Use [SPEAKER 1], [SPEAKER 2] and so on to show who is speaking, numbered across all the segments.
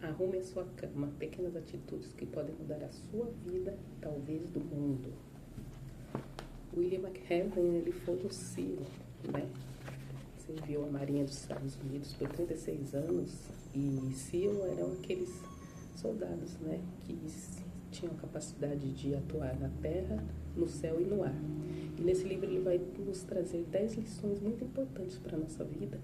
[SPEAKER 1] Arrume a sua cama, pequenas atitudes que podem mudar a sua vida, talvez do mundo. William McHenry, ele foi do SEAL, né? Serviu a Marinha dos Estados Unidos por 36 anos e SEAL eram aqueles soldados, né, que tinham capacidade de atuar na terra, no céu e no ar. E nesse livro ele vai nos trazer 10 lições muito importantes para a nossa vida,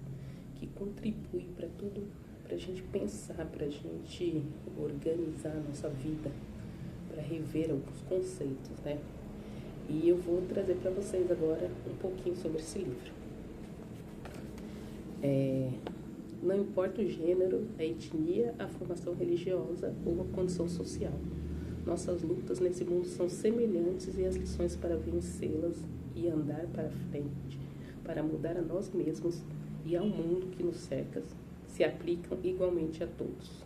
[SPEAKER 1] que contribuem para tudo, para a gente pensar, para a gente organizar a nossa vida, para rever alguns conceitos, né? E eu vou trazer para vocês agora um pouquinho sobre esse livro. Não importa o gênero, a etnia, a formação religiosa ou a condição social. Nossas lutas nesse mundo são semelhantes e as lições para vencê-las e andar para frente, para mudar a nós mesmos e ao mundo que nos cerca, se aplicam igualmente a todos.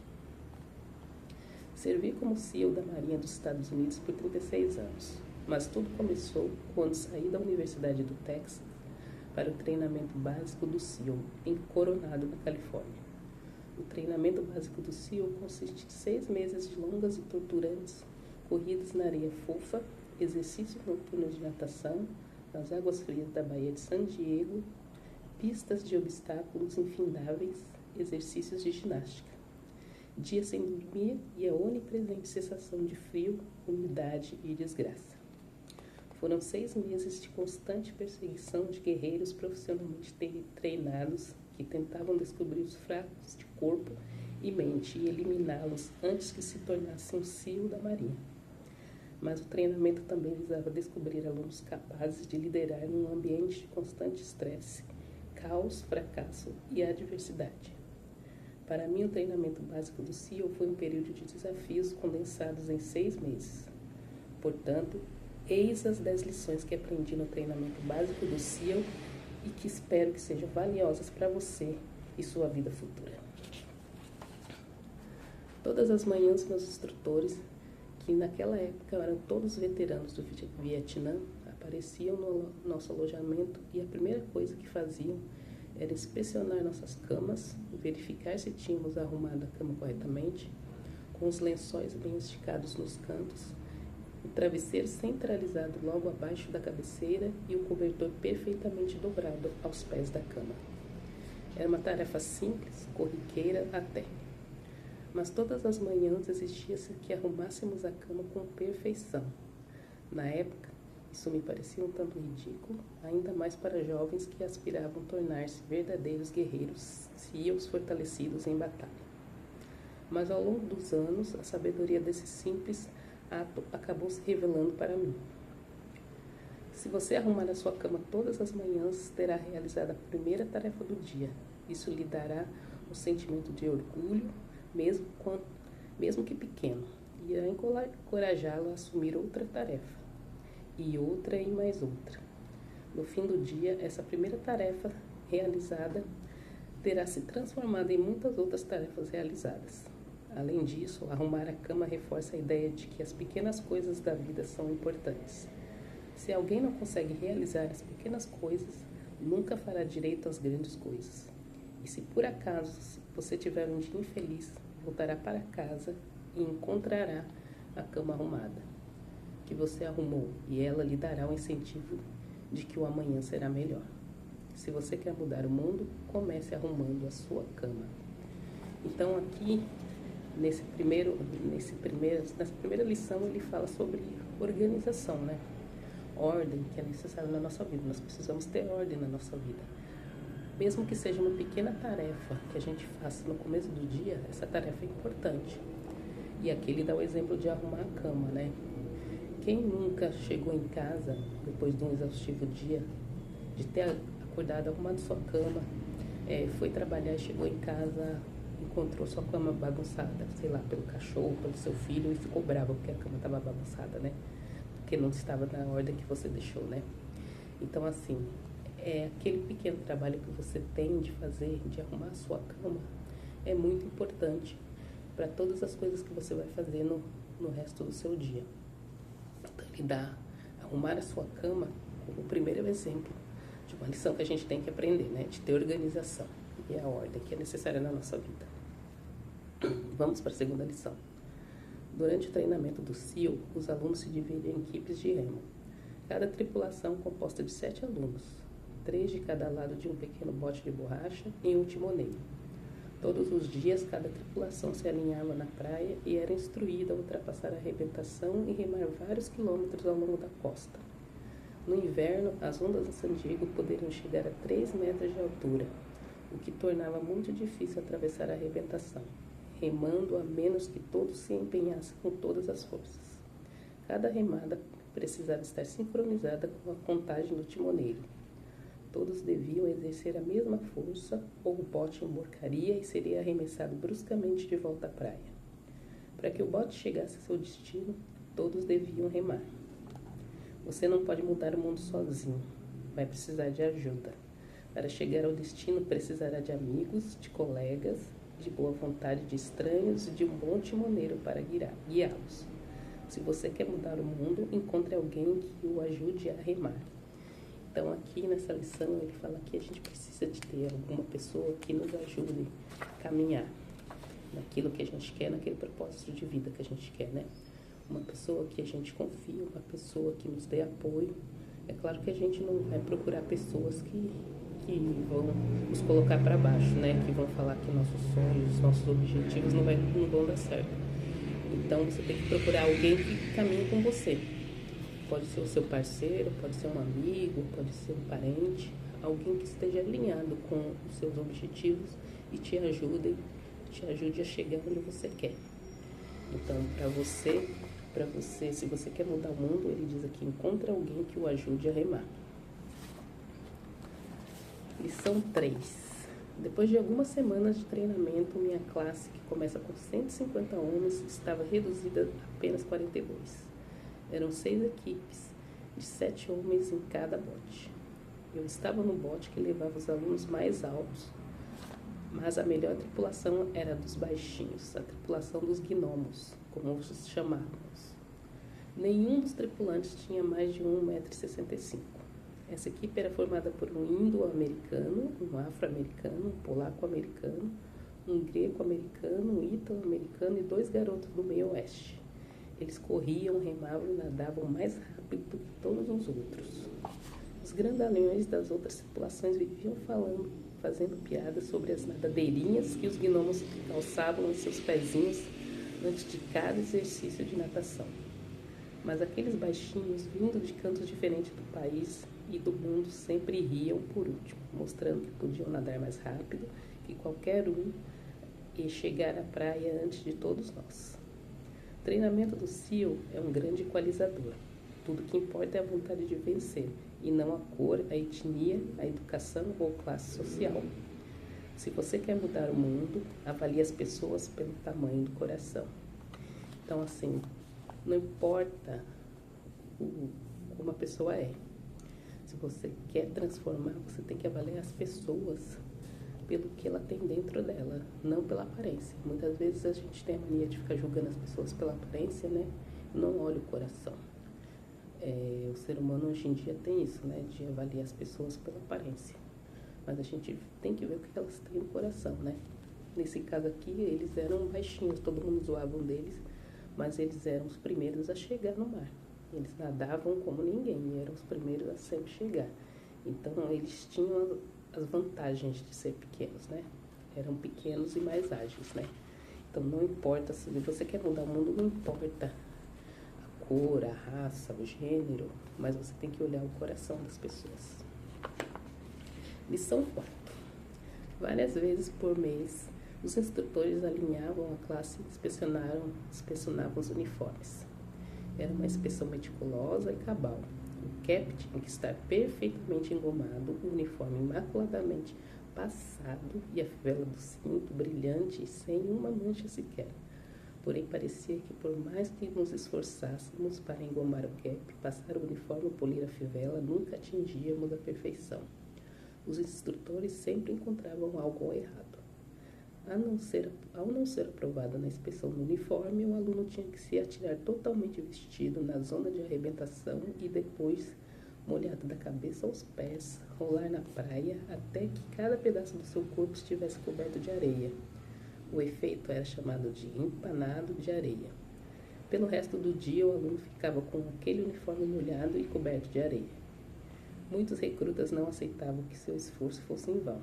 [SPEAKER 1] Servi como SEAL da Marinha dos Estados Unidos por 36 anos, mas tudo começou quando saí da Universidade do Texas para o treinamento básico do SEAL, em Coronado, na Califórnia. O treinamento básico do SEAL consiste em 6 meses de longas e torturantes corridas na areia fofa, exercícios noturnos de natação, nas águas frias da Baía de San Diego, pistas de obstáculos infindáveis, exercícios de ginástica. Dias sem dormir e a onipresente sensação de frio, umidade e desgraça. Foram 6 meses de constante perseguição de guerreiros profissionalmente treinados que tentavam descobrir os fracos de corpo e mente e eliminá-los antes que se tornassem um SEAL da Marinha. Mas o treinamento também visava descobrir alunos capazes de liderar num ambiente de constante estresse, caos, fracasso e adversidade. Para mim, o treinamento básico do SEAL foi um período de desafios condensados em 6 meses. Portanto, eis as 10 lições que aprendi no treinamento básico do SEAL e que espero que sejam valiosas para você e sua vida futura. Todas as manhãs, meus instrutores, que naquela época eram todos veteranos do Vietnã, apareciam no nosso alojamento e a primeira coisa que faziam era inspecionar nossas camas, verificar se tínhamos arrumado a cama corretamente, com os lençóis bem esticados nos cantos, o travesseiro centralizado logo abaixo da cabeceira e o cobertor perfeitamente dobrado aos pés da cama. Era uma tarefa simples, corriqueira até. Mas todas as manhãs exigia-se que arrumássemos a cama com perfeição. Na época, isso me parecia um tanto ridículo, ainda mais para jovens que aspiravam a tornar-se verdadeiros guerreiros, SEALs fortalecidos em batalha. Mas ao longo dos anos, a sabedoria desse simples ato acabou se revelando para mim. Se você arrumar a sua cama todas as manhãs, terá realizado a primeira tarefa do dia. Isso lhe dará um sentimento de orgulho, mesmo que pequeno, e irá encorajá-lo a assumir outra tarefa, e outra e mais outra. No fim do dia, essa primeira tarefa realizada terá se transformado em muitas outras tarefas realizadas. Além disso, arrumar a cama reforça a ideia de que as pequenas coisas da vida são importantes. Se alguém não consegue realizar as pequenas coisas, nunca fará direito às grandes coisas. E se por acaso você tiver um dia infeliz, voltará para casa e encontrará a cama arrumada, que você arrumou, e ela lhe dará um incentivo de que o amanhã será melhor. Se você quer mudar o mundo, comece arrumando a sua cama. Então aqui, nessa primeira lição, ele fala sobre organização, né? Ordem, que é necessário na nossa vida. Nós precisamos ter ordem na nossa vida. Mesmo que seja uma pequena tarefa que a gente faça no começo do dia, essa tarefa é importante. E aqui ele dá o exemplo de arrumar a cama, né? Quem nunca chegou em casa, depois de um exaustivo dia, de ter acordado, arrumado sua cama, foi trabalhar, chegou em casa, encontrou sua cama bagunçada, sei lá, pelo cachorro, pelo seu filho, e ficou bravo porque a cama estava bagunçada, né? Porque não estava na ordem que você deixou, né? Então, assim, aquele pequeno trabalho que você tem de fazer, de arrumar a sua cama, é muito importante para todas as coisas que você vai fazer no resto do seu dia. Então, ele dá arrumar a sua cama como o primeiro exemplo de uma lição que a gente tem que aprender, né? De ter organização e a ordem que é necessária na nossa vida. Vamos para a segunda lição. Durante o treinamento do SEAL, os alunos se dividem em equipes de remo. Cada tripulação composta de 7 alunos, 3 de cada lado de um pequeno bote de borracha e um timoneiro. Todos os dias, cada tripulação se alinhava na praia e era instruída a ultrapassar a arrebentação e remar vários quilômetros ao longo da costa. No inverno, as ondas de San Diego poderiam chegar a 3 metros de altura, o que tornava muito difícil atravessar a arrebentação, remando a menos que todos se empenhassem com todas as forças. Cada remada precisava estar sincronizada com a contagem do timoneiro. Todos deviam exercer a mesma força ou o bote emborcaria e seria arremessado bruscamente de volta à praia. Para que o bote chegasse a seu destino, todos deviam remar. Você não pode mudar o mundo sozinho, vai precisar de ajuda. Para chegar ao destino, precisará de amigos, de colegas, de boa vontade de estranhos e de um bom timoneiro para guiá-los. Se você quer mudar o mundo, encontre alguém que o ajude a remar. Então, aqui nessa lição, ele fala que a gente precisa de ter alguma pessoa que nos ajude a caminhar naquilo que a gente quer, naquele propósito de vida que a gente quer, né? Uma pessoa que a gente confia, uma pessoa que nos dê apoio. É claro que a gente não vai procurar pessoas que vão nos colocar para baixo, né? Que vão falar que nossos sonhos, nossos objetivos não vão dar certo. Então, você tem que procurar alguém que caminhe com você. Pode ser o seu parceiro, pode ser um amigo, pode ser um parente. Alguém que esteja alinhado com os seus objetivos e te ajude a chegar onde você quer. Então, para você, se você quer mudar o mundo, ele diz aqui, encontre alguém que o ajude a remar. Lição 3. Depois de algumas semanas de treinamento, minha classe, que começa com 150 homens, estava reduzida a apenas 42. Eram 6 equipes, de 7 homens em cada bote. Eu estava no bote que levava os alunos mais altos, mas a melhor tripulação era a dos baixinhos, a tripulação dos gnomos, como os chamávamos. Nenhum dos tripulantes tinha mais de 1,65 m. Essa equipe era formada por um indo-americano, um afro-americano, um polaco-americano, um grego-americano, um ítalo-americano e 2 garotos do meio oeste. Eles corriam, remavam e nadavam mais rápido do que todos os outros. Os grandalhões das outras tripulações viviam fazendo piadas sobre as nadadeirinhas que os gnomos calçavam em seus pezinhos antes de cada exercício de natação. Mas aqueles baixinhos, vindo de cantos diferentes do país e do mundo, sempre riam por último, mostrando que podiam nadar mais rápido que qualquer um e chegar à praia antes de todos nós. O treinamento do SEAL é um grande equalizador. Tudo que importa é a vontade de vencer, e não a cor, a etnia, a educação ou classe social. Se você quer mudar o mundo, avalie as pessoas pelo tamanho do coração. Então, assim, não importa como a pessoa é. Se você quer transformar, você tem que avaliar as pessoas pelo que ela tem dentro dela, não pela aparência. Muitas vezes a gente tem a mania de ficar julgando as pessoas pela aparência, né? Não olha o coração. O ser humano hoje em dia tem isso, né? De avaliar as pessoas pela aparência. Mas a gente tem que ver o que elas têm no coração, né? Nesse caso aqui, eles eram baixinhos, todo mundo zoava deles, mas eles eram os primeiros a chegar no mar. Eles nadavam como ninguém e eram os primeiros a sempre chegar. Então, eles tinham as vantagens de ser pequenos, né? Eram pequenos e mais ágeis, né? Então, não importa, se você quer mudar o mundo, não importa a cor, a raça, o gênero, mas você tem que olhar o coração das pessoas. Lição 4. Várias vezes por mês, os instrutores alinhavam a classe e inspecionavam os uniformes. Era uma inspeção meticulosa e cabal. O cap tinha que estar perfeitamente engomado, o uniforme imaculadamente passado e a fivela do cinto brilhante e sem uma mancha sequer. Porém, parecia que por mais que nos esforçássemos para engomar o cap, passar o uniforme ou polir a fivela, nunca atingíamos a perfeição. Os instrutores sempre encontravam algo errado. Ao não ser aprovado na inspeção do uniforme, o aluno tinha que se atirar totalmente vestido na zona de arrebentação e depois, molhado da cabeça aos pés, rolar na praia até que cada pedaço do seu corpo estivesse coberto de areia. O efeito era chamado de empanado de areia. Pelo resto do dia, o aluno ficava com aquele uniforme molhado e coberto de areia. Muitos recrutas não aceitavam que seu esforço fosse em vão,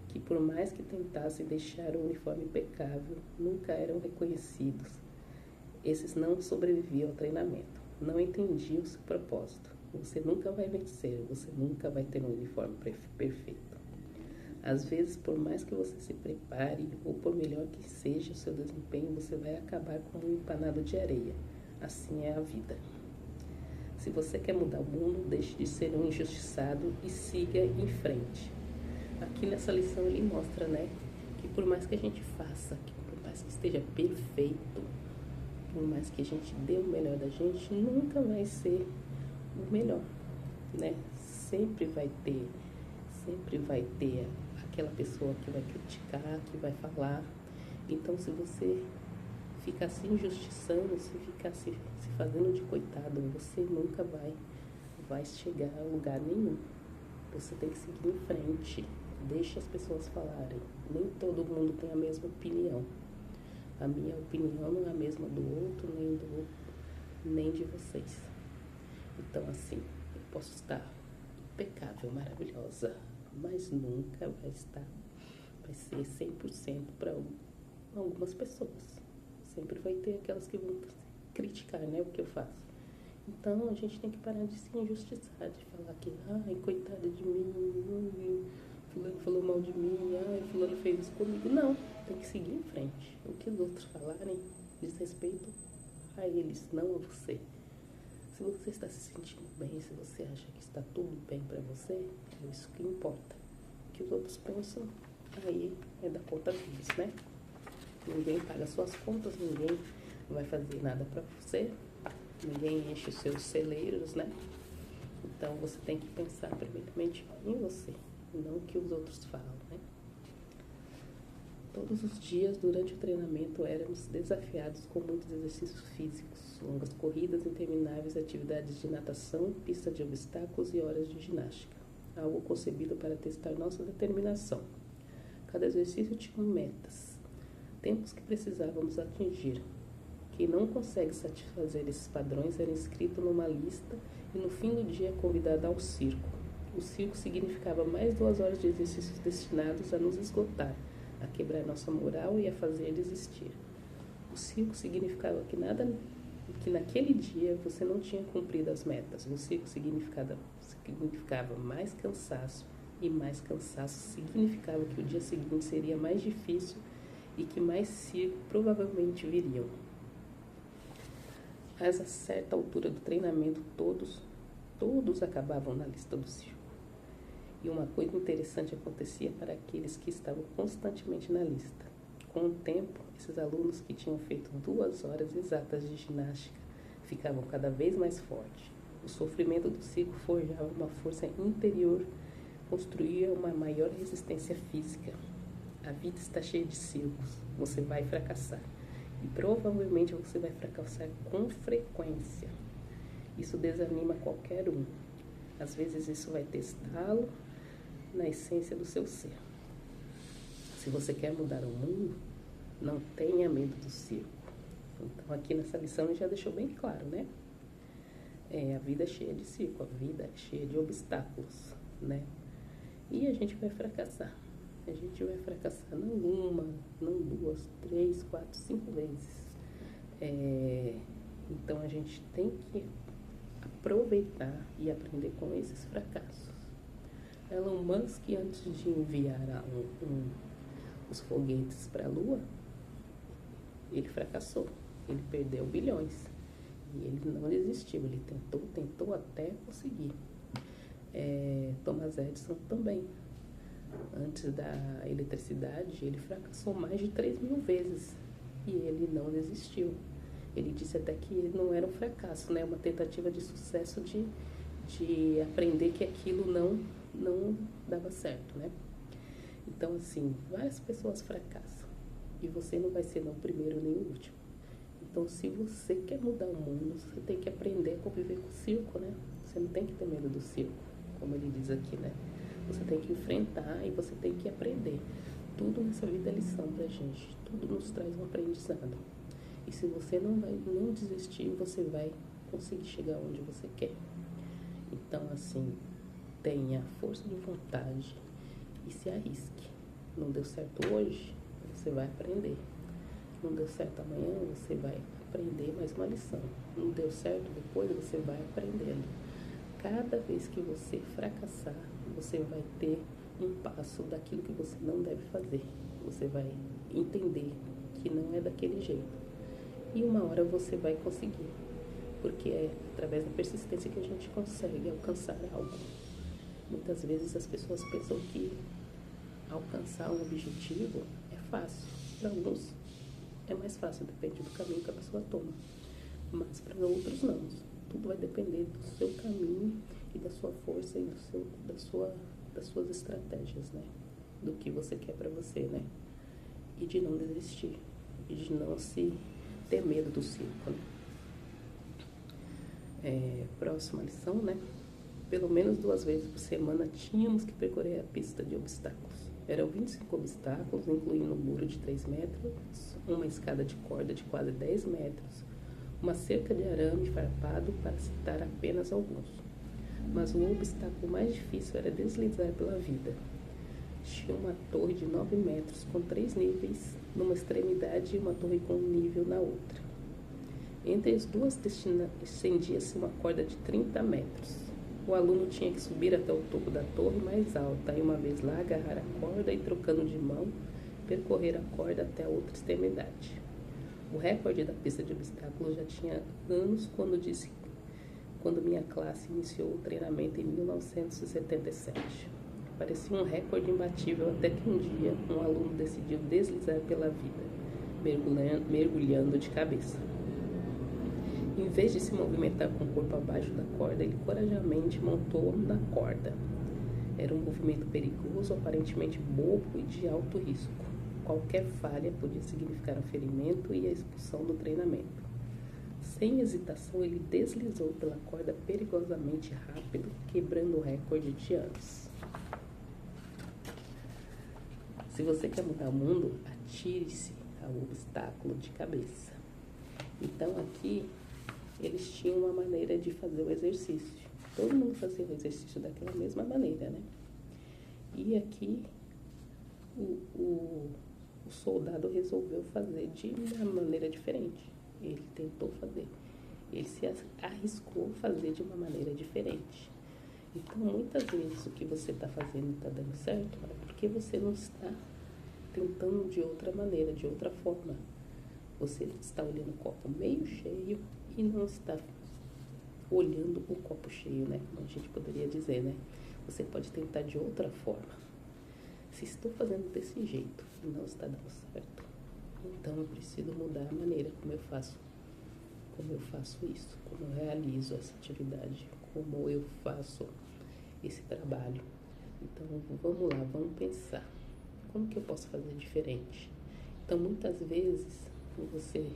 [SPEAKER 1] que por mais que tentassem deixar o uniforme impecável, nunca eram reconhecidos. Esses não sobreviviam ao treinamento, não entendiam o seu propósito. Você nunca vai vencer, você nunca vai ter um uniforme perfeito. Às vezes, por mais que você se prepare, ou por melhor que seja o seu desempenho, você vai acabar como um empanado de areia. Assim é a vida. Se você quer mudar o mundo, deixe de ser um injustiçado e siga em frente. Aqui nessa lição ele mostra, né, que por mais que a gente faça, que por mais que esteja perfeito, por mais que a gente dê o melhor da gente, nunca vai ser o melhor, né? Sempre vai ter aquela pessoa que vai criticar, que vai falar. Então, se você ficar se injustiçando, se ficar se fazendo de coitado, você nunca vai chegar a lugar nenhum. Você tem que seguir em frente. Deixe as pessoas falarem. Nem todo mundo tem a mesma opinião. A minha opinião não é a mesma do outro, nem de vocês. Então, assim, eu posso estar impecável, maravilhosa, mas nunca vai ser 100% para algumas pessoas. Sempre vai ter aquelas que vão criticar, né, o que eu faço. Então, a gente tem que parar de se injustiçar, de falar que, ai, coitada de mim, fulano falou mal de mim, ai, fulano fez isso comigo. Não, tem que seguir em frente. O que os outros falarem diz respeito a eles, não a você. Se você está se sentindo bem, se você acha que está tudo bem para você, é isso que importa. O que os outros pensam, aí é da conta deles, né? Ninguém paga suas contas, ninguém vai fazer nada para você, ninguém enche os seus celeiros, né? Então você tem que pensar primeiramente em você, não o que os outros falam, né? Todos os dias durante o treinamento éramos desafiados com muitos exercícios físicos, longas corridas intermináveis, atividades de natação, pista de obstáculos e horas de ginástica. Algo concebido para testar nossa determinação. Cada exercício tinha metas, tempos que precisávamos atingir. Quem não consegue satisfazer esses padrões era inscrito numa lista e no fim do dia convidado ao circo. O circo significava mais 2 horas de exercícios destinados a nos esgotar, a quebrar nossa moral e a fazer desistir. O circo significava que naquele dia você não tinha cumprido as metas. O circo significava mais cansaço, e mais cansaço significava que o dia seguinte seria mais difícil e que mais circo provavelmente viriam. Mas a certa altura do treinamento, todos acabavam na lista do circo. E uma coisa interessante acontecia para aqueles que estavam constantemente na lista. Com o tempo, esses alunos que tinham feito 2 horas exatas de ginástica ficavam cada vez mais fortes. O sofrimento do circo forjava uma força interior, construía uma maior resistência física. A vida está cheia de circos, você vai fracassar. E provavelmente você vai fracassar com frequência. Isso desanima qualquer um. Às vezes isso vai testá-lo na essência do seu ser. Se você quer mudar o mundo, não tenha medo do circo. Então aqui nessa lição ele já deixou bem claro, né? A vida é cheia de circo, a vida é cheia de obstáculos, né? E a gente vai fracassar. A gente vai fracassar não uma, não 2, 3, 4, 5 vezes. Então a gente tem que aproveitar e aprender com esses fracassos. Elon Musk, antes de enviar os foguetes para a Lua, ele fracassou. Ele perdeu bilhões. E ele não desistiu. Ele tentou até conseguir. Thomas Edison também. Antes da eletricidade, ele fracassou mais de 3.000 vezes. E ele não desistiu. Ele disse até que ele não era um fracasso, né? Uma tentativa de sucesso de aprender que aquilo não dava certo, né? Então, assim, várias pessoas fracassam. E você não vai ser nem o primeiro nem o último. Então, se você quer mudar o mundo, você tem que aprender a conviver com o circo, né? Você não tem que ter medo do circo, como ele diz aqui, né? Você tem que enfrentar e você tem que aprender. Tudo nessa vida é lição pra gente, tudo nos traz um aprendizado. E se você não desistir, você vai conseguir chegar onde você quer. Então, assim, tenha força de vontade e se arrisque. Não deu certo hoje, você vai aprender. Não deu certo amanhã, você vai aprender mais uma lição. Não deu certo depois, você vai aprendendo. Cada vez que você fracassar, você vai ter um passo daquilo que você não deve fazer. Você vai entender que não é daquele jeito. E uma hora você vai conseguir, porque é através da persistência que a gente consegue alcançar algo. Muitas vezes as pessoas pensam que alcançar um objetivo é fácil. Para alguns é mais fácil, depende do caminho que a pessoa toma. Mas para outros não. Tudo vai depender do seu caminho e da sua força e das suas estratégias, né? Do que você quer para você, né? E de não desistir. E de não se ter medo do circo, né? Próxima lição, né? Pelo menos 2 vezes por semana tínhamos que percorrer a pista de obstáculos. Eram 25 obstáculos, incluindo um muro de 3 metros, uma escada de corda de quase 10 metros, uma cerca de arame farpado, para citar apenas alguns. Mas o obstáculo mais difícil era deslizar pela vida. Tinha uma torre de 9 metros, com 3 níveis numa extremidade e uma torre com um nível na outra. Entre as duas estendia-se uma corda de 30 metros. O aluno tinha que subir até o topo da torre mais alta e, uma vez lá, agarrar a corda e, trocando de mão, percorrer a corda até a outra extremidade. O recorde da pista de obstáculos já tinha anos quando minha classe iniciou o treinamento em 1977. Parecia um recorde imbatível até que um dia um aluno decidiu deslizar pela vida, mergulhando de cabeça. Em vez de se movimentar com o corpo abaixo da corda, ele corajosamente montou na corda. Era um movimento perigoso, aparentemente bobo e de alto risco. Qualquer falha podia significar um ferimento e a expulsão do treinamento. Sem hesitação, ele deslizou pela corda perigosamente rápido, quebrando o recorde de anos. Se você quer mudar o mundo, atire-se ao obstáculo de cabeça. Então, aqui, eles tinham uma maneira de fazer o exercício. Todo mundo fazia o exercício daquela mesma maneira, né? E aqui, o soldado resolveu fazer de uma maneira diferente. Ele tentou fazer. Ele se arriscou a fazer de uma maneira diferente. Então, muitas vezes, o que você está fazendo está dando certo é porque você não está tentando de outra maneira, de outra forma. Você está olhando o copo meio cheio e não está olhando o copo cheio, né? Como a gente poderia dizer, né? Você pode tentar de outra forma. Se estou fazendo desse jeito e não está dando certo, então eu preciso mudar a maneira como eu faço isso, como eu realizo essa atividade, como eu faço esse trabalho. Então, vamos lá, vamos pensar. Como que eu posso fazer diferente? Então, muitas vezes, você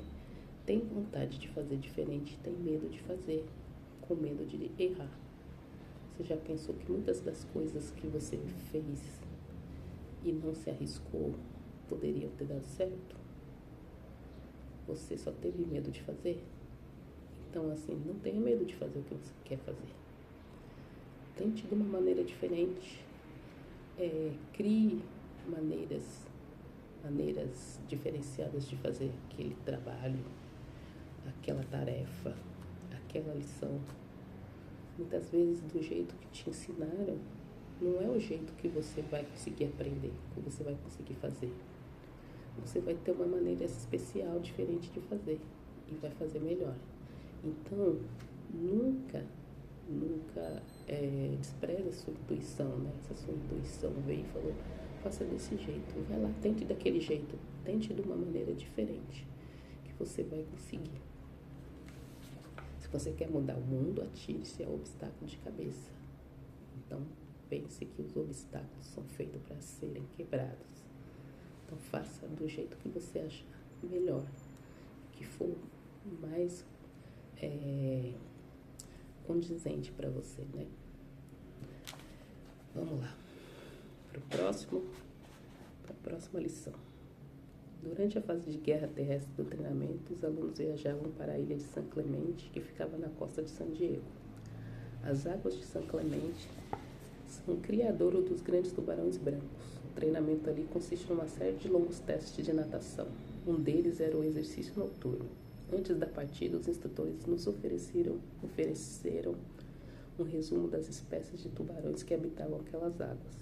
[SPEAKER 1] tem vontade de fazer diferente, tem medo de fazer, com medo de errar. Você já pensou que muitas das coisas que você fez e não se arriscou poderiam ter dado certo? Você só teve medo de fazer? Então, assim, não tenha medo de fazer o que você quer fazer. Tente de uma maneira diferente. Crie maneiras diferenciadas de fazer aquele trabalho, aquela tarefa, aquela lição. Muitas vezes, do jeito que te ensinaram, não é o jeito que você vai conseguir aprender, que você vai conseguir fazer. Você vai ter uma maneira especial, diferente de fazer, e vai fazer melhor. Então, nunca despreze a sua intuição, né? Se a sua intuição veio e falou, faça desse jeito, vai lá, tente daquele jeito, tente de uma maneira diferente, que você vai conseguir. Se você quer mudar o mundo, atire-se ao obstáculo de cabeça. Então, pense que os obstáculos são feitos para serem quebrados. Então, faça do jeito que você achar melhor, que for mais condizente para você, né? Vamos lá. Para o próximo Próxima lição. Durante a fase de guerra terrestre do treinamento, os alunos viajavam para a ilha de San Clemente, que ficava na costa de San Diego. As águas de San Clemente são o criadouro dos grandes tubarões brancos. O treinamento ali consiste em uma série de longos testes de natação. Um deles era o exercício noturno. Antes da partida, os instrutores nos ofereceram um resumo das espécies de tubarões que habitavam aquelas águas,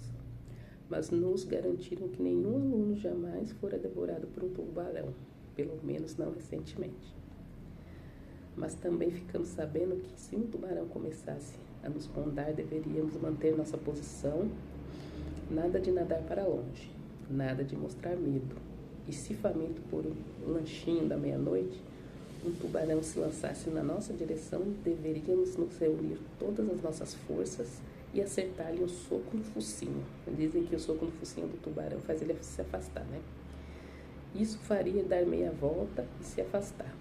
[SPEAKER 1] mas nos garantiram que nenhum aluno jamais fora devorado por um tubarão, pelo menos não recentemente. Mas também ficamos sabendo que se um tubarão começasse a nos rondar, deveríamos manter nossa posição, nada de nadar para longe, nada de mostrar medo. E se faminto por um lanchinho da meia-noite, um tubarão se lançasse na nossa direção, deveríamos nos reunir todas as nossas forças e acertar-lhe um soco no focinho. Dizem que o soco no focinho do tubarão faz ele se afastar, né? Isso faria dar meia volta e se afastar.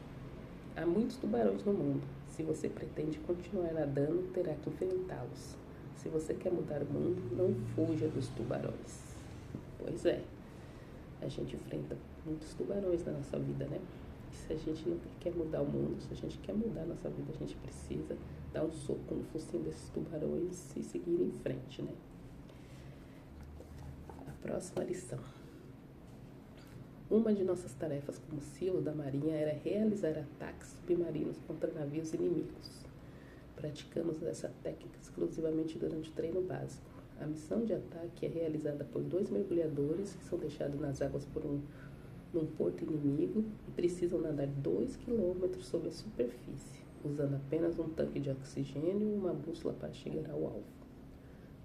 [SPEAKER 1] Há muitos tubarões no mundo. Se você pretende continuar nadando, terá que enfrentá-los. Se você quer mudar o mundo, não fuja dos tubarões. Pois é, a gente enfrenta muitos tubarões na nossa vida, né? E se a gente não quer mudar o mundo, se a gente quer mudar a nossa vida, a gente precisa dar um soco no focinho desses tubarões e seguir em frente, né? A próxima lição. Uma de nossas tarefas como SEAL da Marinha era realizar ataques submarinos contra navios inimigos. Praticamos essa técnica exclusivamente durante o treino básico. A missão de ataque é realizada por 2 mergulhadores que são deixados nas águas num porto inimigo e precisam nadar 2 quilômetros sobre a superfície, usando apenas um tanque de oxigênio e uma bússola para chegar ao alvo.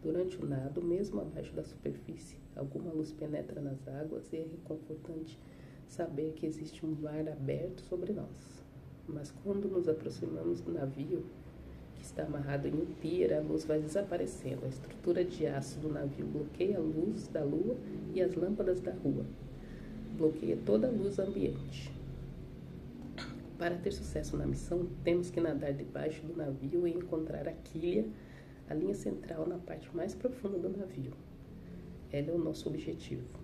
[SPEAKER 1] Durante o nado, mesmo abaixo da superfície, alguma luz penetra nas águas e é reconfortante saber que existe um mar aberto sobre nós. Mas quando nos aproximamos do navio, que está amarrado em um pier, a luz vai desaparecendo. A estrutura de aço do navio bloqueia a luz da lua e as lâmpadas da rua. Bloqueia toda a luz ambiente. Para ter sucesso na missão, temos que nadar debaixo do navio e encontrar a quilha, a linha central na parte mais profunda do navio. Ela é o nosso objetivo.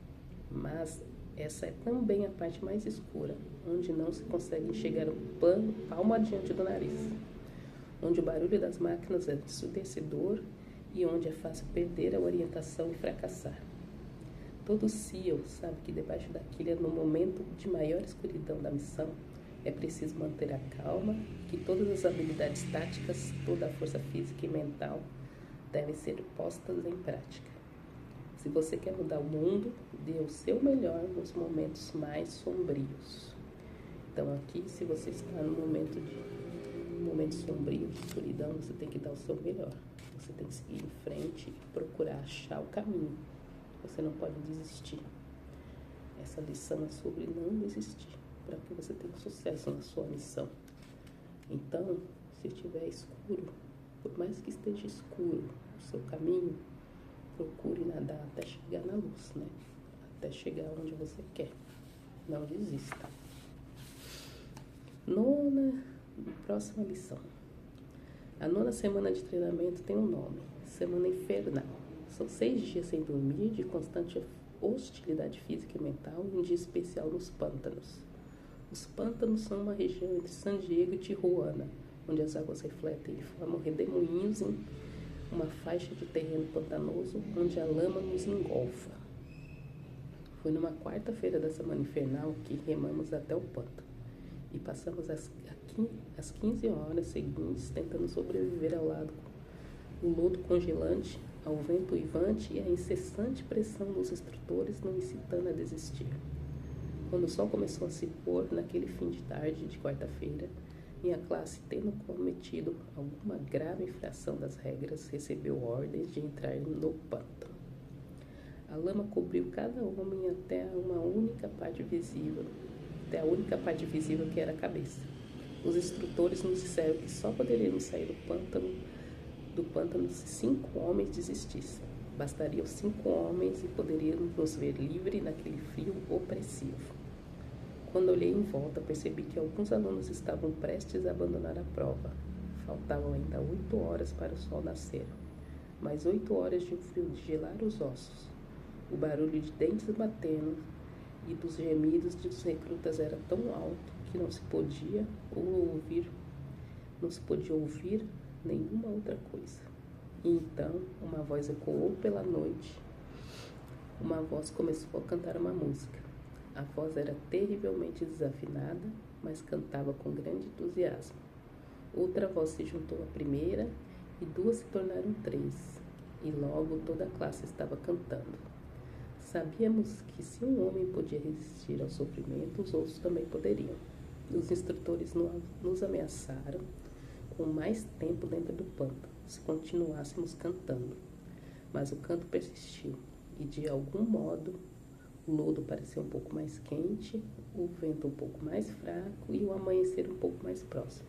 [SPEAKER 1] Mas essa é também a parte mais escura, onde não se consegue enxergar um palmo adiante do nariz, onde o barulho das máquinas é ensurdecedor e onde é fácil perder a orientação e fracassar. Todo SEAL sabe que debaixo da quilha, no momento de maior escuridão da missão, é preciso manter a calma, que todas as habilidades táticas, toda a força física e mental devem ser postas em prática. Se você quer mudar o mundo, dê o seu melhor nos momentos mais sombrios. Então aqui, se você está num momento sombrio, de escuridão, você tem que dar o seu melhor. Você tem que seguir em frente e procurar achar o caminho. Você não pode desistir. Essa lição é sobre não desistir, para que você tenha sucesso na sua missão. Então, se estiver escuro, por mais que esteja escuro o seu caminho, procure nadar até chegar na luz, né? Até chegar onde você quer. Não desista. Próxima lição. A 9ª semana de treinamento tem um nome: Semana Infernal. São 6 dias sem dormir, de constante hostilidade física e mental, e um dia especial nos pântanos. Os pântanos são uma região entre San Diego e Tijuana, onde as águas refletem e formam redemoinhos em uma faixa de terreno pantanoso, onde a lama nos engolfa. Foi numa quarta-feira da Semana Infernal que remamos até o pântano e passamos as 15 horas seguintes tentando sobreviver ao lado do lodo congelante, ao vento uivante e à incessante pressão dos instrutores não incitando a desistir. Quando o sol começou a se pôr naquele fim de tarde de quarta-feira, minha classe, tendo cometido alguma grave infração das regras, recebeu ordens de entrar no pântano. A lama cobriu cada homem até a única parte visível que era a cabeça. Os instrutores nos disseram que só poderíamos sair do pântano se 5 homens desistissem. Bastariam 5 homens e poderíamos nos ver livres naquele frio opressivo. Quando olhei em volta, percebi que alguns alunos estavam prestes a abandonar a prova. Faltavam ainda 8 horas para o sol nascer, mais 8 horas de um frio de gelar os ossos. O barulho de dentes batendo e dos gemidos dos recrutas era tão alto que não se podia ouvir nenhuma outra coisa. E então uma voz ecoou pela noite. Uma voz começou a cantar uma música. A voz era terrivelmente desafinada, mas cantava com grande entusiasmo. Outra voz se juntou à primeira e duas se tornaram três. E logo toda a classe estava cantando. Sabíamos que se um homem podia resistir ao sofrimento, os outros também poderiam. Os instrutores nos ameaçaram com mais tempo dentro do pântano, se continuássemos cantando. Mas o canto persistiu, e de algum modo o lodo pareceu um pouco mais quente, o vento um pouco mais fraco e o amanhecer um pouco mais próximo.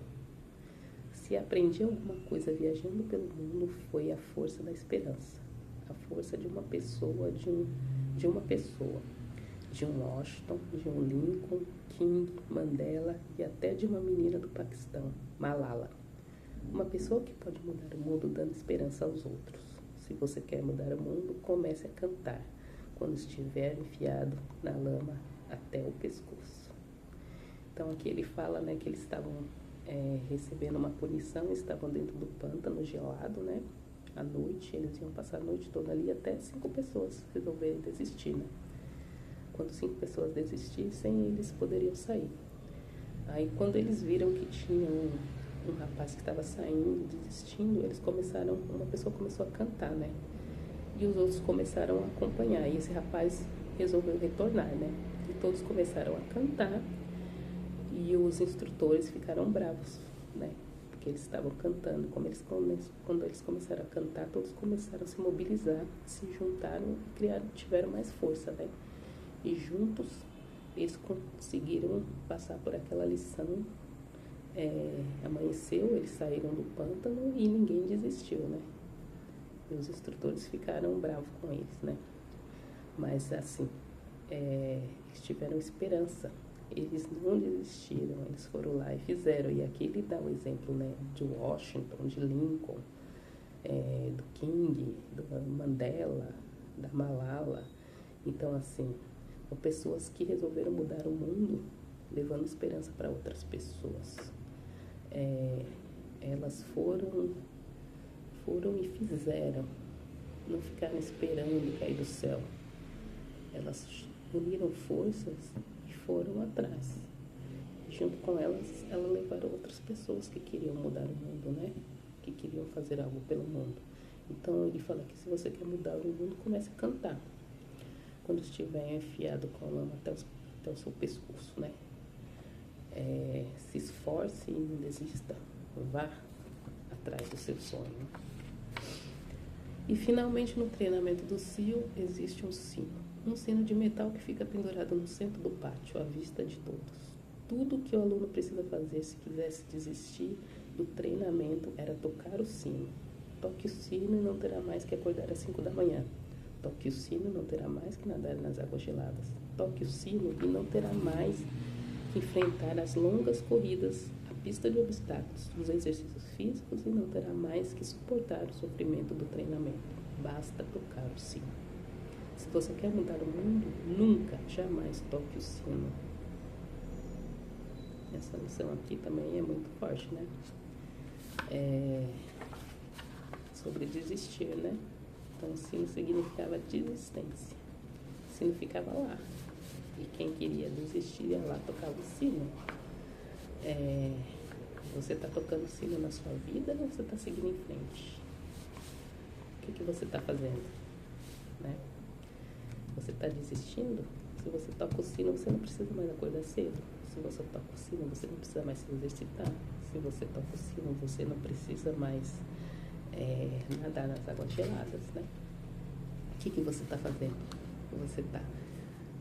[SPEAKER 1] Se aprendi alguma coisa viajando pelo mundo, foi a força da esperança, a força de uma pessoa, de um Washington, de um Lincoln, King, Mandela e até de uma menina do Paquistão, Malala. Uma pessoa que pode mudar o mundo dando esperança aos outros. Se você quer mudar o mundo, comece a cantar quando estiver enfiado na lama até o pescoço. Então aqui ele fala, né, que eles estavam recebendo uma punição, estavam dentro do pântano gelado, né? À noite, eles iam passar a noite toda ali até 5 pessoas resolverem desistir, né? Quando 5 pessoas desistissem, eles poderiam sair. Aí quando eles viram que tinha um rapaz que estava saindo, desistindo, uma pessoa começou a cantar, né? E os outros começaram a acompanhar. E esse rapaz resolveu retornar, né? E todos começaram a cantar e os instrutores ficaram bravos, né? Porque eles estavam cantando. Quando eles começaram a cantar, todos começaram a se mobilizar, se juntaram e tiveram mais força, né? E juntos eles conseguiram passar por aquela lição. Amanheceu, eles saíram do pântano e ninguém desistiu, né? E os instrutores ficaram bravos com eles, né? Mas assim, eles tiveram esperança, eles não desistiram, eles foram lá e fizeram. E aqui ele dá o exemplo, né, de Washington, de Lincoln, do King, do Mandela, da Malala. Então assim, são pessoas que resolveram mudar o mundo, levando esperança para outras pessoas. Elas foram e fizeram, não ficaram esperando cair do céu. Elas uniram forças e foram atrás. E junto com elas levaram outras pessoas que queriam mudar o mundo, né? Que queriam fazer algo pelo mundo. Então ele fala que se você quer mudar o mundo, comece a cantar. Quando estiver enfiado com a lama até o seu pescoço, né? Se esforce e não desista. Vá atrás do seu sonho. E finalmente no treinamento do CIO existe um sino de metal que fica pendurado no centro do pátio, à vista de todos. Tudo que o aluno precisa fazer se quisesse desistir do treinamento era tocar o sino. Toque o sino e não terá mais que acordar às 5 da manhã. Toque o sino e não terá mais que nadar nas águas geladas. Toque o sino e não terá mais que enfrentar as longas corridas, a pista de obstáculos, os exercícios físicos e não terá mais que suportar o sofrimento do treinamento. Basta tocar o sino. Se você quer mudar o mundo, nunca, jamais toque o sino. Essa lição aqui também é muito forte, né? Sobre desistir, né? Então, o sino significava desistência. O sino ficava lá. E quem queria desistir ia lá tocar o sino. Você está tocando o sino na sua vida ou você está seguindo em frente? O que você está fazendo? Né? Você está desistindo? Se você toca o sino, você não precisa mais acordar cedo. Se você toca o sino, você não precisa mais se exercitar. Se você toca o sino, você não precisa mais nadar nas águas geladas, né? O que você está fazendo? Você está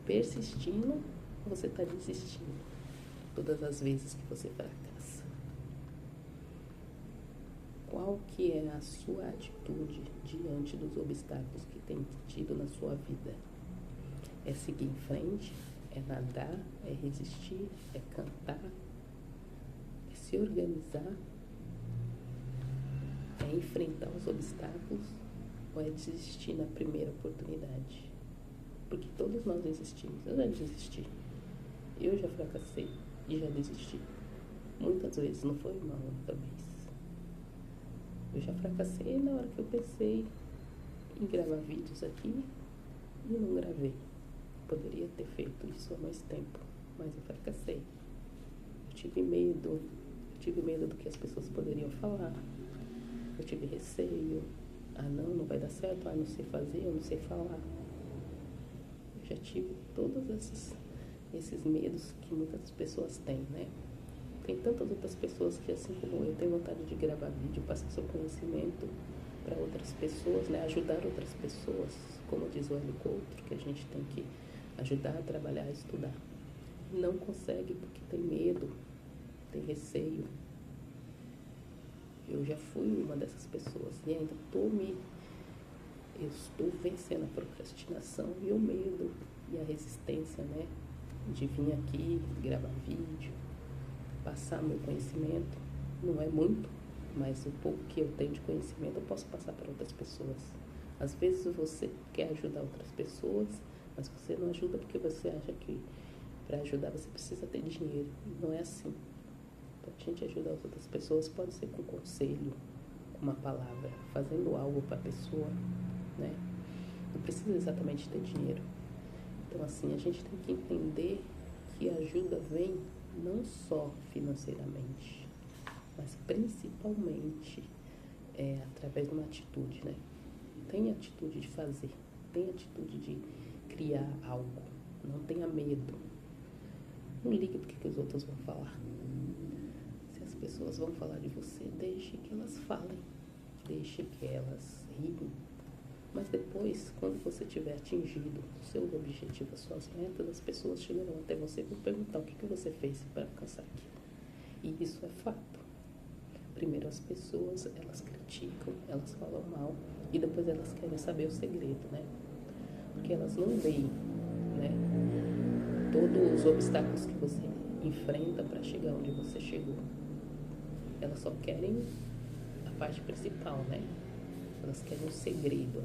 [SPEAKER 1] persistindo ou você está desistindo? Todas as vezes que você fracassa. Qual que é a sua atitude diante dos obstáculos que tem tido na sua vida? É seguir em frente? É nadar? É resistir? É cantar? É se organizar? É enfrentar os obstáculos? Ou é desistir na primeira oportunidade? Porque todos nós existimos. Eu já desisti. Eu já fracassei e já desisti. Muitas vezes, não foi uma única vez. Eu já fracassei na hora que eu pensei em gravar vídeos aqui e não gravei. Poderia ter feito isso há mais tempo, mas eu fracassei. Eu tive medo do que as pessoas poderiam falar. Eu tive receio. Ah, não vai dar certo, não sei fazer, eu não sei falar. Eu já tive todos esses medos que muitas pessoas têm, né? Tem tantas outras pessoas que, assim como eu, têm vontade de gravar vídeo, passar seu conhecimento para outras pessoas, né? Ajudar outras pessoas, como diz o Hélio Couto, que a gente tem que ajudar a trabalhar, a estudar. Não consegue porque tem medo, tem receio. Eu já fui uma dessas pessoas e ainda eu estou vencendo a procrastinação e o medo e a resistência, né? De vir aqui, gravar vídeo, passar meu conhecimento. Não é muito, mas o pouco que eu tenho de conhecimento eu posso passar para outras pessoas. Às vezes você quer ajudar outras pessoas, mas você não ajuda porque você acha que para ajudar você precisa ter dinheiro. Não é assim. Para a gente ajudar as outras pessoas pode ser com conselho, com uma palavra, fazendo algo para a pessoa, né? Não precisa exatamente ter dinheiro. Então, assim, a gente tem que entender que a ajuda vem não só financeiramente, mas principalmente através de uma atitude, né? Tenha atitude de fazer, tenha atitude de criar algo, não tenha medo. Não ligue porque que os outros vão falar. Se as pessoas vão falar de você, deixe que elas falem, deixe que elas riem. Mas depois, quando você tiver atingido os seus objetivos, as suas metas, as pessoas chegarão até você e vão perguntar o que você fez para alcançar aquilo. E isso é fato. Primeiro as pessoas, elas criticam, elas falam mal e depois elas querem saber o segredo, né? Porque elas não veem, né, todos os obstáculos que você enfrenta para chegar onde você chegou. Elas só querem a parte principal, né? Elas querem o segredo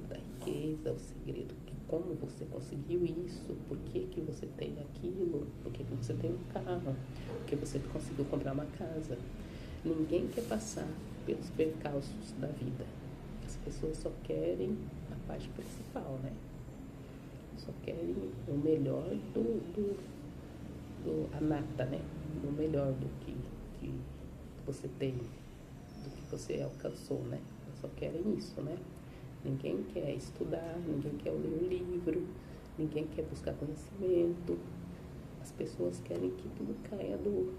[SPEAKER 1] da riqueza, o segredo de como você conseguiu isso, por que você tem aquilo, por que você tem um carro, por que você conseguiu comprar uma casa. Ninguém quer passar pelos percalços da vida. As pessoas só querem a parte principal, né? Só querem o melhor a nata, né? O melhor do que você tem, do que você alcançou, né? Só querem isso, né? Ninguém quer estudar, ninguém quer ler um livro, ninguém quer buscar conhecimento. As pessoas querem que tudo caia do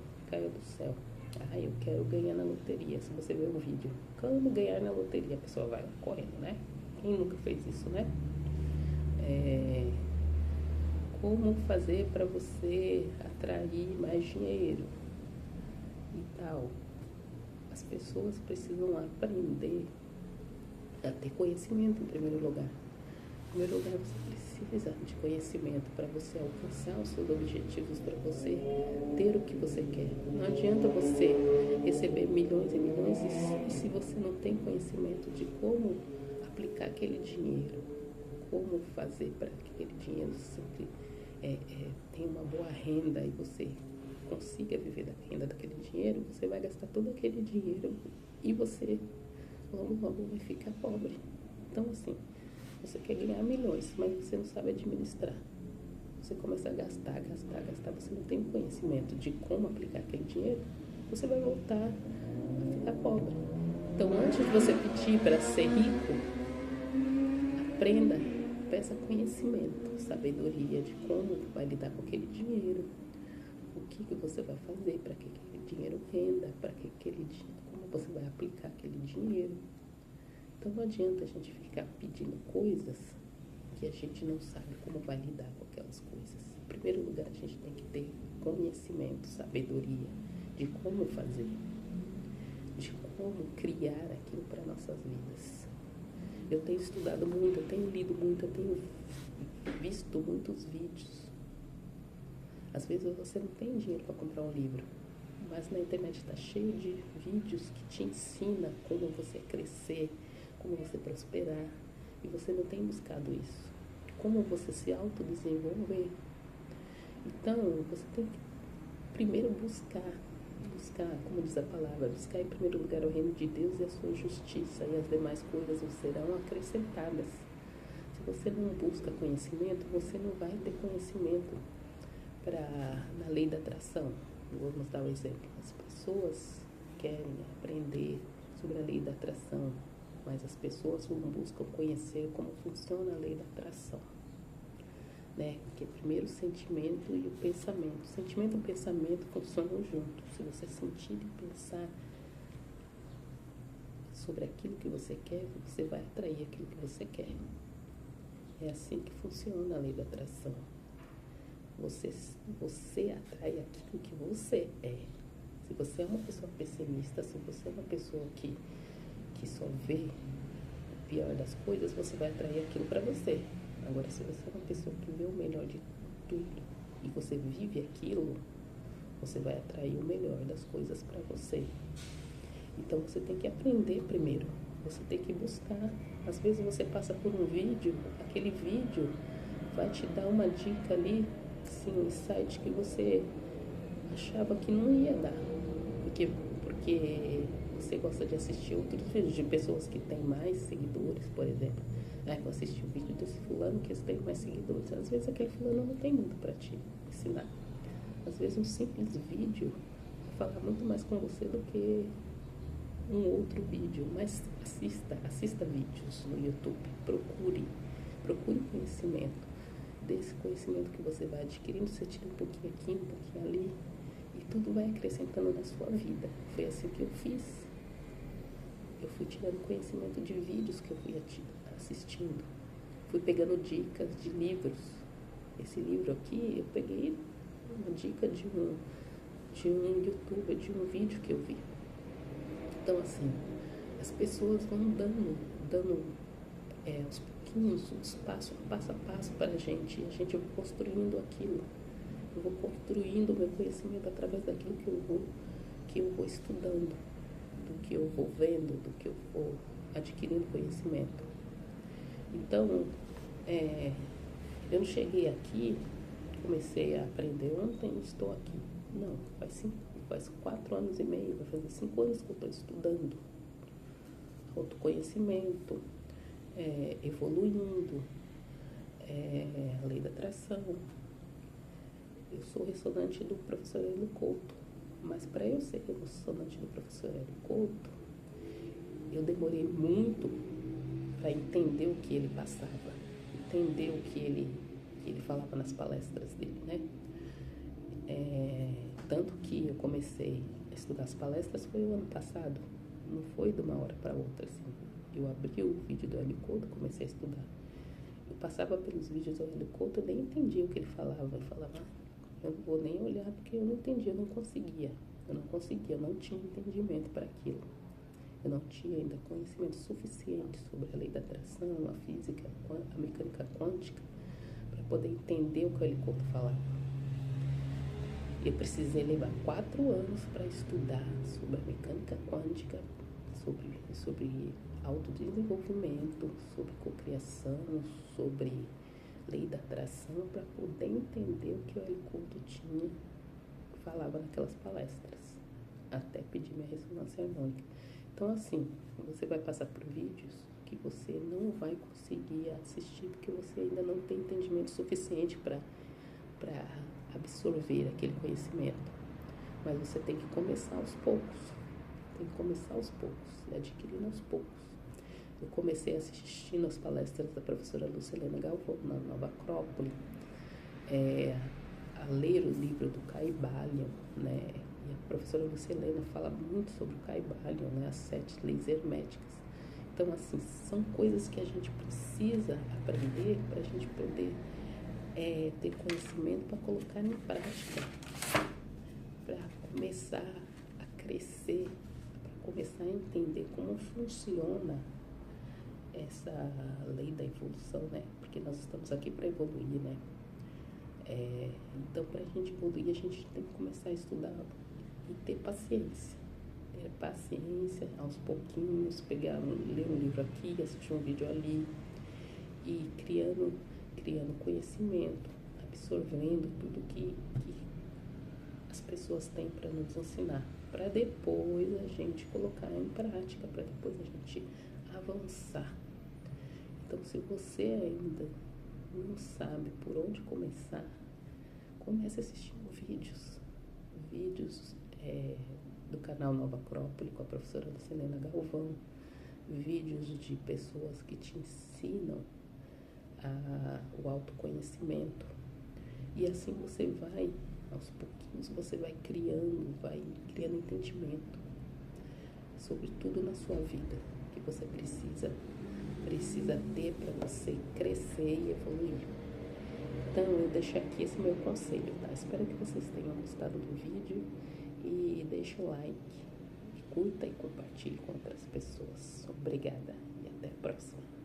[SPEAKER 1] céu. Ah, eu quero ganhar na loteria. Se você ver um vídeo, como ganhar na loteria, a pessoa vai correndo, né? Quem nunca fez isso, né? Como fazer para você atrair mais dinheiro e tal. As pessoas precisam aprender a ter conhecimento em primeiro lugar. Em primeiro lugar, você precisa de conhecimento para você alcançar os seus objetivos, para você ter o que você quer. Não adianta você receber milhões e milhões e se você não tem conhecimento de como aplicar aquele dinheiro, como fazer para que aquele dinheiro sempre tenha uma boa renda e você consiga viver da renda daquele dinheiro, você vai gastar todo aquele dinheiro e você logo vai ficar pobre. Então, assim, você quer ganhar milhões, mas você não sabe administrar. Você começa a gastar, você não tem conhecimento de como aplicar aquele dinheiro, você vai voltar a ficar pobre. Então, antes de você pedir para ser rico, aprenda, peça conhecimento, sabedoria de como vai lidar com aquele dinheiro, o que você vai fazer para que aquele dinheiro renda, como você vai aplicar aquele dinheiro. Então não adianta a gente ficar pedindo coisas que a gente não sabe como vai lidar com aquelas coisas. Em primeiro lugar, a gente tem que ter conhecimento, sabedoria de como fazer, de como criar aquilo para nossas vidas. Eu tenho estudado muito, eu tenho lido muito, eu tenho visto muitos vídeos. Às vezes você não tem dinheiro para comprar um livro, mas na internet está cheio de vídeos que te ensina como você crescer, como você prosperar, e você não tem buscado isso. como você se autodesenvolver. Então, você tem que primeiro buscar, como diz a palavra, buscar em primeiro lugar o reino de Deus e a sua justiça, e as demais coisas vos serão acrescentadas. Se você não busca conhecimento, você não vai ter conhecimento na lei da atração. Vamos dar um exemplo. As pessoas querem aprender sobre a lei da atração, mas as pessoas não buscam conhecer como funciona a lei da atração. Né? Porque primeiro o sentimento e o pensamento. O sentimento e o pensamento funcionam juntos. Se você sentir e pensar sobre aquilo que você quer, você vai atrair aquilo que você quer. É assim que funciona a lei da atração. Você atrai aquilo que você é. Se você é uma pessoa pessimista, se você é uma pessoa que só vê o pior das coisas, você vai atrair aquilo para você. Agora, se você é uma pessoa que vê o melhor de tudo e você vive aquilo, você vai atrair o melhor das coisas para você. Então, você tem que aprender primeiro. Você tem que buscar. Às vezes você passa por um vídeo, aquele vídeo vai te dar uma dica ali, assim, um insight que você achava que não ia dar. Porque você gosta de assistir outros vídeos de pessoas que têm mais seguidores, por exemplo. Vou assistir o vídeo desse fulano que tem mais seguidores. Às vezes aquele fulano não tem muito para te ensinar. Às vezes um simples vídeo vai falar muito mais com você do que um outro vídeo. Mas assista vídeos no YouTube. Procure conhecimento. Desse conhecimento que você vai adquirindo, você tira um pouquinho aqui, um pouquinho ali, e tudo vai acrescentando na sua vida. Foi assim que eu fiz. Eu fui tirando conhecimento de vídeos que eu fui assistindo. Fui pegando dicas de livros. Esse livro aqui, eu peguei uma dica de um youtuber, de um vídeo que eu vi. Então, assim, as pessoas vão dando aos pouquinhos, passo a passo para a gente. E a gente vai construindo aquilo. Eu vou construindo o meu conhecimento através daquilo que eu vou estudando, do que eu vou vendo, do que eu vou adquirindo conhecimento. Então, eu não cheguei aqui, comecei a aprender ontem e estou aqui. Não, faz 4 anos e meio, vai fazer 5 anos que eu estou estudando autoconhecimento, evoluindo, a lei da atração. Eu sou ressonante do professor Hélio Couto, mas para eu ser ressonante do professor Hélio Couto, eu demorei muito para entender o que ele passava, entender o que ele falava nas palestras dele, né? Tanto que eu comecei a estudar as palestras foi o ano passado, não foi de uma hora para outra, assim. Eu abri o vídeo do Hélio Couto, comecei a estudar. Eu passava pelos vídeos do Hélio Couto, eu nem entendia o que ele falava. Eu falava, eu não vou nem olhar porque eu não entendia, eu não conseguia, eu não tinha entendimento para aquilo. Eu não tinha ainda conhecimento suficiente sobre a lei da atração, a física, a mecânica quântica, para poder entender o que o Hélio Couto falava. Eu precisei levar 4 anos para estudar sobre a mecânica quântica, sobre autodesenvolvimento, sobre cocriação, sobre lei da atração, para poder entender o que o Hélio Couto falava naquelas palestras, até pedir minha ressonância harmônica. Então, assim, você vai passar por vídeos que você não vai conseguir assistir porque você ainda não tem entendimento suficiente para absorver aquele conhecimento. Mas você tem que começar aos poucos. Adquirindo aos poucos. Eu comecei assistindo as palestras da professora Lucilena Galvão na Nova Acrópole, a ler o livro do Caibalion, né? E a professora Lucilena fala muito sobre o Caibalion, né? As 7 leis herméticas. Então, assim, são coisas que a gente precisa aprender para a gente poder ter conhecimento para colocar em prática, para começar a crescer, para começar a entender como funciona essa lei da evolução, né? Porque nós estamos aqui para evoluir, né? Então, para a gente evoluir, a gente tem que começar a estudar e ter paciência. Ter paciência, aos pouquinhos, ler um livro aqui, assistir um vídeo ali, e criando criando conhecimento, absorvendo tudo que as pessoas têm para nos ensinar, para depois a gente colocar em prática, para depois a gente avançar. Então, se você ainda não sabe por onde começar, comece assistindo vídeos do canal Nova Acrópole com a professora Lucilena Galvão, vídeos de pessoas que te ensinam o autoconhecimento, e assim você vai, aos pouquinhos, você vai criando entendimento sobre tudo na sua vida que você precisa ter para você crescer e evoluir. Então, eu deixo aqui esse meu conselho, tá? Espero que vocês tenham gostado do vídeo e deixe o like, curta e compartilhe com outras pessoas. Obrigada e até a próxima.